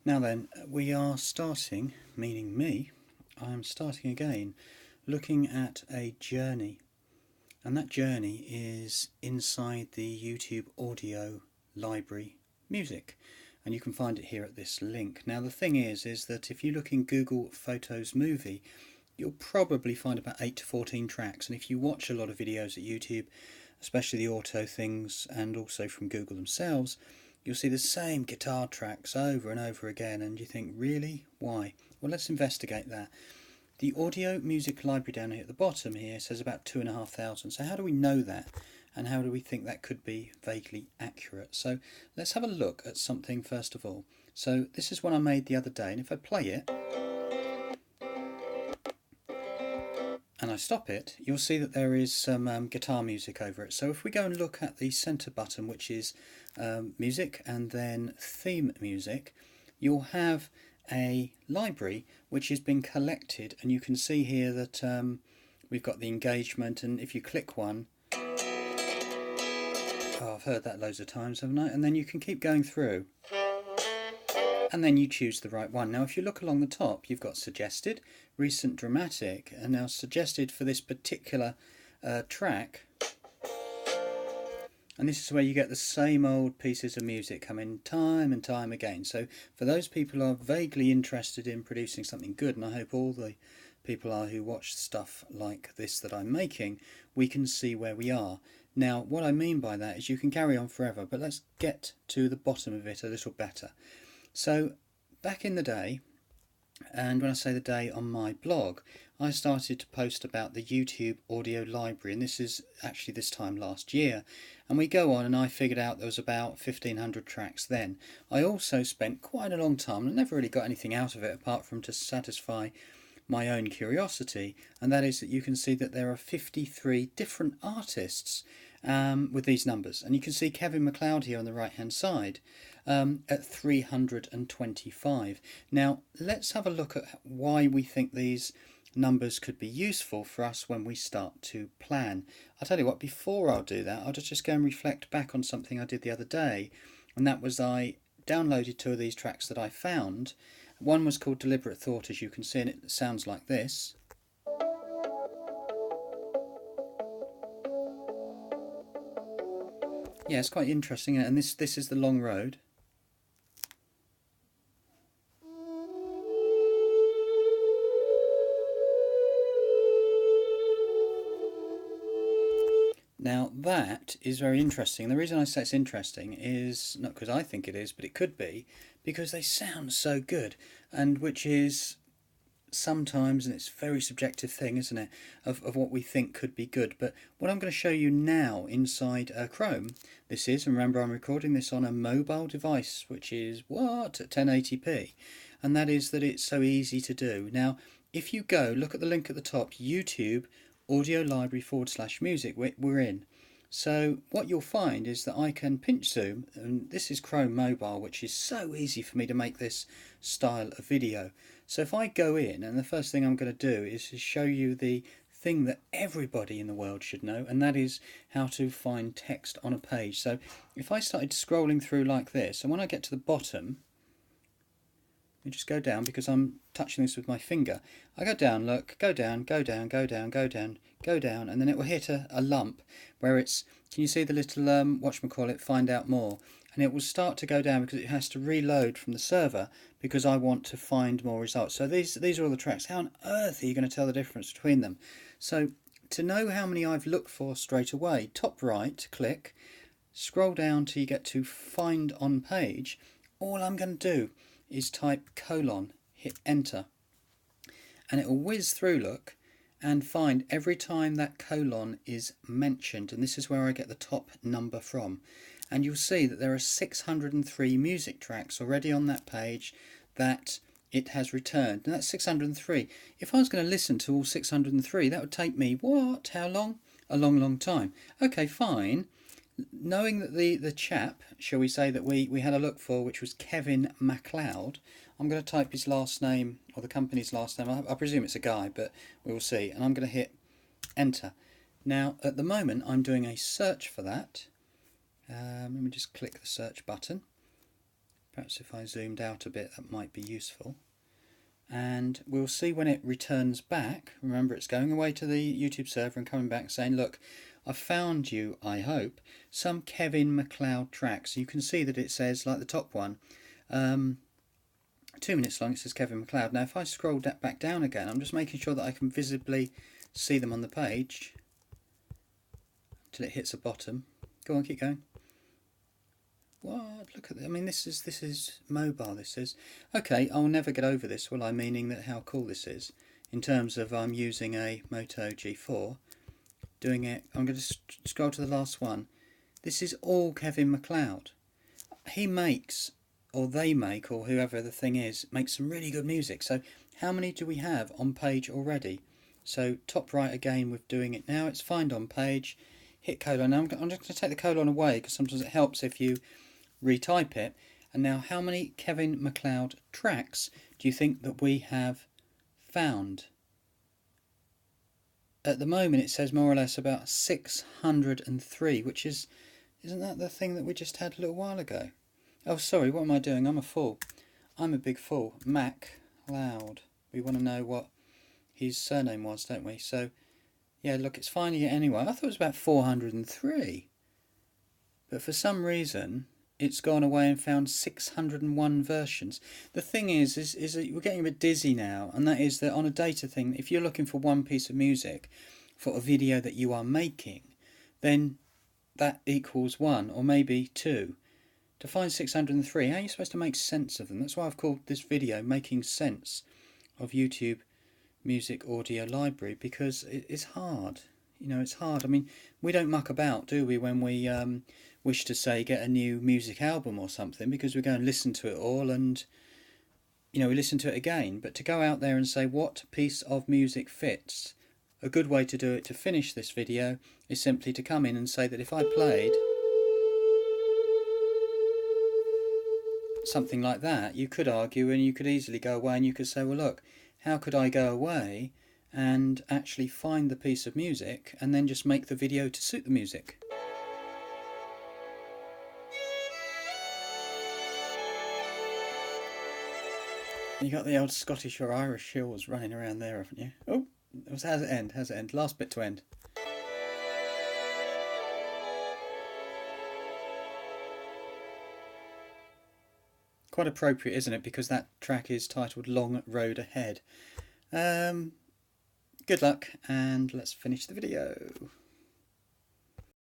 Now then, we are starting, meaning me, I am starting again, looking at a journey. And that journey is inside the YouTube audio library music. And you can find it here at this link. Now the thing is that if you look in Google Photos Movie, you'll probably find about 8 to 14 tracks. And if you watch a lot of videos at YouTube, especially the auto things and also from Google themselves, you'll see the same guitar tracks over and over again, and you think, really? Why? Well, let's investigate that. The audio music library down here at the bottom here says about 2,500. So how do we know that? And how do we think that could be vaguely accurate? So let's have a look at something first of all. So this is one I made the other day, and if I play it and I stop it, you'll see that there is some guitar music over it. So if we go and look at the center button, which is music and then theme music, you'll have a library which has been collected, and you can see here that we've got the engagement, and if you click one, oh, I've heard that loads of times, haven't I? And then you can keep going through, and then you choose the right one. Now if you look along the top, you've got suggested, recent, dramatic, and now suggested for this particular track. And this is where you get the same old pieces of music coming time and time again. So for those people who are vaguely interested in producing something good, and I hope all the people are who watch stuff like this that I'm making, we can see where we are. Now what I mean by that is you can carry on forever, but let's get to the bottom of it a little better. So back in the day, and when I say the day, on my blog, I started to post about the YouTube audio library, and this is actually this time last year, and we go on and I figured out there was about 1,500 tracks then. I also spent quite a long time, and I never really got anything out of it apart from to satisfy my own curiosity, and that is that you can see that there are 53 different artists with these numbers, and you can see Kevin MacLeod here on the right hand side at 325. Now let's have a look at why we think these numbers could be useful for us when we start to plan. I'll tell you what, before I'll do that, I'll just go and reflect back on something I did the other day, and that was I downloaded 2 of these tracks that I found. One was called Deliberate Thought, as you can see, and it sounds like this. Yeah, it's quite interesting, and this is The Long Road. Now that is very interesting. The reason I say it's interesting is not because I think it is, but it could be because they sound so good, and which is sometimes, and it's a very subjective thing, isn't it, of what we think could be good. But what I'm going to show you now inside Chrome, this is, and remember I'm recording this on a mobile device, which is what, at 1080p, and that is that it's so easy to do. Now if you go, look at the link at the top, YouTube audio library /music, we're in. So what you'll find is that I can pinch zoom, and this is Chrome mobile, which is so easy for me to make this style of video. So if I go in, and the first thing I'm going to do is to show you the thing that everybody in the world should know, and that is how to find text on a page. So if I started scrolling through like this, and when I get to the bottom, let me just go down because I'm touching this with my finger. I go down, look, go down, go down, go down, go down, go down, and then it will hit a lump where it's, can you see the little, whatchamacallit, find out more? And it will start to go down because it has to reload from the server because I want to find more results. So these are all the tracks. How on earth are you going to tell the difference between them? So to know how many I've looked for straight away, top right, click, scroll down till you get to find on page. All I'm going to do is type colon, hit enter, and it will whiz through, look, and find every time that colon is mentioned, and this is where I get the top number from. And you'll see that there are 603 music tracks already on that page that it has returned, and that's 603. If I was going to listen to all 603, that would take me, what, how long? A long time. Okay, fine. Knowing that the chap, shall we say, that we had a look for, which was Kevin MacLeod, I'm going to type his last name, or the company's last name. I presume it's a guy, but we will see. And I'm going to hit enter. Now, at the moment, I'm doing a search for that. Let me just click the search button. Perhaps if I zoomed out a bit, that might be useful. And we'll see when it returns back. Remember, it's going away to the YouTube server and coming back saying, look, I've found you, I hope, some Kevin MacLeod tracks. You can see that it says, like the top one, 2 minutes long, it says Kevin MacLeod. Now if I scroll that back down again, I'm just making sure that I can visibly see them on the page till it hits the bottom. Go on, keep going. What? Look at that. I mean, this is mobile, this is. Okay, I'll never get over this, will I? Meaning that how cool this is. In terms of I'm using a Moto G4, doing it, I'm going to scroll to the last one. This is all Kevin MacLeod. He makes, or they make, or whoever the thing is, makes some really good music. So how many do we have on page already? So top right again with doing it now. It's find on page, hit colon. Now I'm just going to take the colon away because sometimes it helps if you retype it. And now how many Kevin MacLeod tracks do you think that we have found? At the moment it says more or less about 603, which is, isn't that the thing that we just had a little while ago? Oh sorry, what am I doing? I'm a fool. I'm a big fool. MacLeod. We want to know what his surname was, don't we? So yeah, look, it's finding it anyway. I thought it was about 403. But for some reason it's gone away and found 601 versions. The thing is that we're getting a bit dizzy now, and that is that on a data thing, if you're looking for one piece of music for a video that you are making, then that equals 1 or maybe 2. To find 603, how are you supposed to make sense of them? That's why I've called this video Making Sense of YouTube Music Audio Library, because it's hard. You know, it's hard. I mean, we don't muck about, do we, when we wish to, say, get a new music album or something, because we go and listen to it all and, you know, we listen to it again. But to go out there and say what piece of music fits, a good way to do it to finish this video is simply to come in and say that if I played something like that, you could argue and you could easily go away and you could say, well look, how could I go away and actually find the piece of music and then just make the video to suit the music? You got the old Scottish or Irish hills running around there, haven't you? Oh, how's it end? How's it end? Last bit to end. Quite appropriate, isn't it? Because that track is titled Long Road Ahead. Good luck, and let's finish the video.